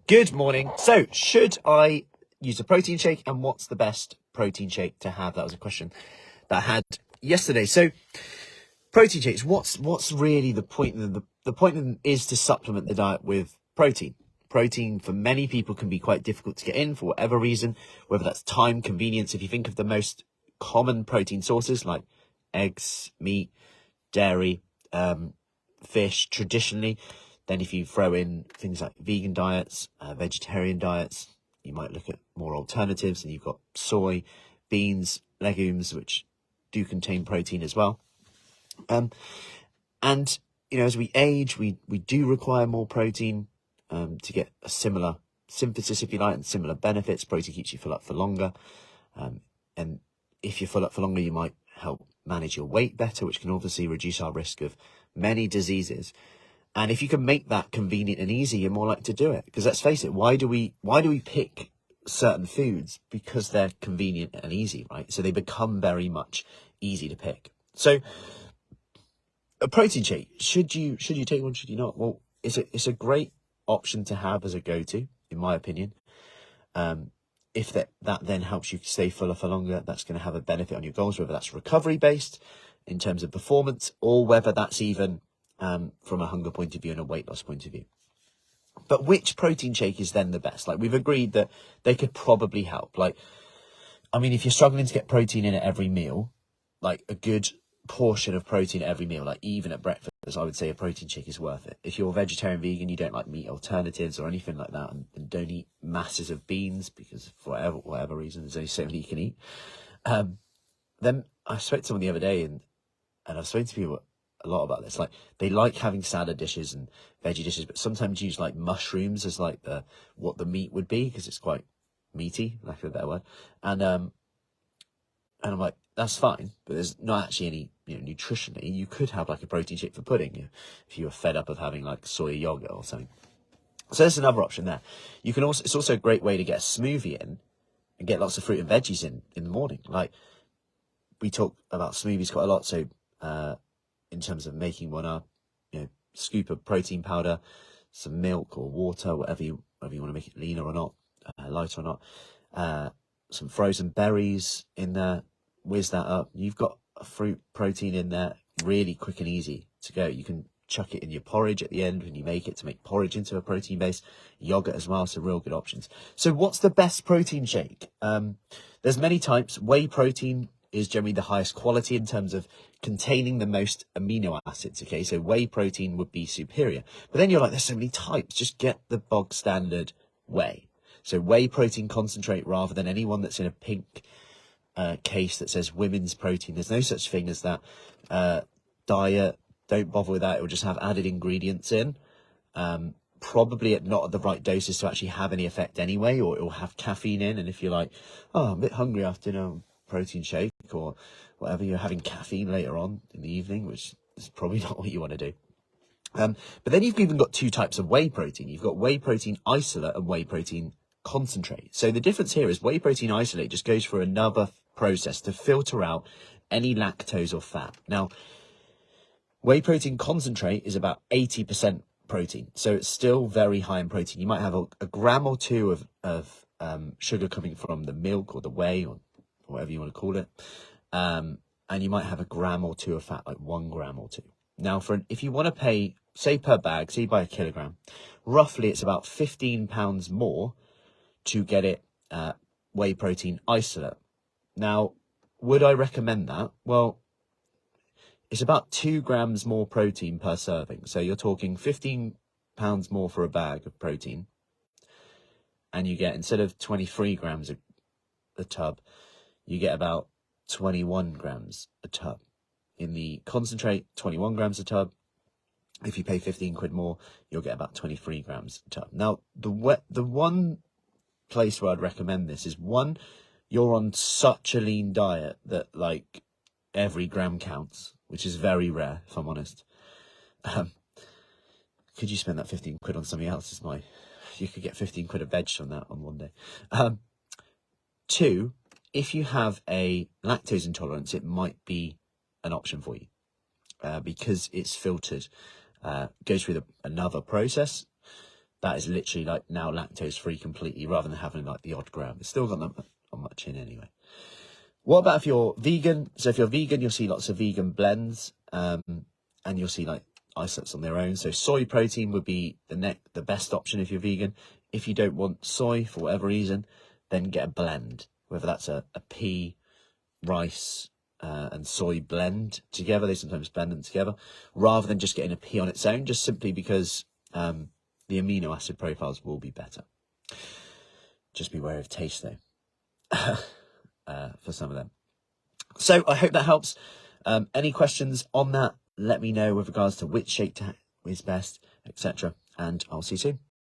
Good morning. So, should I use a protein shake, and what's the best protein shake to have? That was a question that I had yesterday. So, protein shakes, what's really the point? The point of them is to supplement the diet with protein. Protein for many people can be quite difficult to get in for whatever reason, whether that's time, convenience. If you think of the most common protein sources like eggs, meat, dairy, fish traditionally, then if you throw in things like vegan diets, vegetarian diets, you might look at more alternatives, and you've got soy, beans, legumes, which do contain protein as well. And, as we age, we do require more protein to get a similar synthesis, if you like, and similar benefits. Protein keeps you full up for longer. And if you're full up for longer, you might help manage your weight better, which can obviously reduce our risk of many diseases. And if you can make that convenient and easy, you're more likely to do it. Because let's face it, why do we pick certain foods? Because they're convenient and easy, right? So they become very much easy to pick. So a protein shake, should you take one, should you not? Well, it's a great option to have as a go-to, in my opinion. If that then helps you stay fuller for longer, that's going to have a benefit on your goals, whether that's recovery based in terms of performance, or whether that's even from a hunger point of view and a weight loss point of view. But which protein shake is then the best? Like, we've agreed that they could probably help. Like, I mean, if you're struggling to get protein in at every meal, like a good portion of protein at every meal, like even at breakfast, I would say a protein shake is worth it. If you're vegetarian, vegan, you don't like meat alternatives or anything like that, and don't eat masses of beans because for whatever reason, there's only so many you can eat. Then I spoke to someone the other day, and I've spoken to people a lot about this. Like, they like having salad dishes and veggie dishes, but sometimes use like mushrooms as like what the meat would be, because it's quite meaty, lack of a better word. And I'm like, that's fine, but there's not actually any, nutritionally. You could have like a protein shake for pudding if you were fed up of having like soy yogurt or something. So there's another option there. It's also a great way to get a smoothie in and get lots of fruit and veggies in the morning. Like, we talk about smoothies quite a lot. So in terms of making one up, scoop of protein powder, some milk or water, whatever you want to make it leaner or not, lighter or not, some frozen berries in there, whiz that up. You've got a fruit protein in there, really quick and easy to go. You can chuck it in your porridge at the end when you make it, to make porridge into a protein base. Yogurt as well, so real good options. So what's the best protein shake? There's many types. Whey protein is generally the highest quality in terms of containing the most amino acids. Okay, so whey protein would be superior. But then you're like, there's so many types. Just get the bog standard whey. So whey protein concentrate, rather than anyone that's in a pink case that says women's protein. There's no such thing as that. Diet, don't bother with that. It will just have added ingredients in. Probably not at the right doses to actually have any effect anyway, or it will have caffeine in. And if you're like, I'm a bit hungry after dinner, protein shake or whatever, you're having caffeine later on in the evening, which is probably not what you want to do. But then you've even got two types of whey protein. You've got whey protein isolate and whey protein concentrate. So the difference here is whey protein isolate just goes through another process to filter out any lactose or fat. Now, whey protein concentrate is about 80% protein, so it's still very high in protein. You might have a gram or two of sugar coming from the milk or the whey or whatever you want to call it, and you might have a gram or two of fat, like 1 gram or 2. Now, if you want to pay, say per bag, say you buy a kilogram, roughly it's about £15 more to get it whey protein isolate. Now, would I recommend that? Well, it's about 2 grams more protein per serving. So you're talking £15 more for a bag of protein. And you get, instead of 23 grams a tub, you get about 21 grams a tub. In the concentrate, 21 grams a tub. If you pay 15 quid more, you'll get about 23 grams a tub. Now, the one place where I'd recommend this is, one, you're on such a lean diet that like every gram counts, which is very rare, if I'm honest. Could you spend that 15 quid on something else? You could get 15 quid of veg on that on one day. 2, if you have a lactose intolerance, it might be an option for you because it's filtered, goes through another process that is literally like now lactose free completely, rather than having like the odd gram. It's still got not much in anyway. What about if you're vegan? So if you're vegan, you'll see lots of vegan blends, and you'll see like isolates on their own. So soy protein would be the best option if you're vegan. If you don't want soy for whatever reason, then get a blend, whether that's a pea, rice, and soy blend together. They sometimes blend them together, rather than just getting a pea on its own, just simply because the amino acid profiles will be better. Just beware of taste though. For some of them. So I hope that helps. Any questions on that, let me know with regards to which shake is best, etc. And I'll see you soon.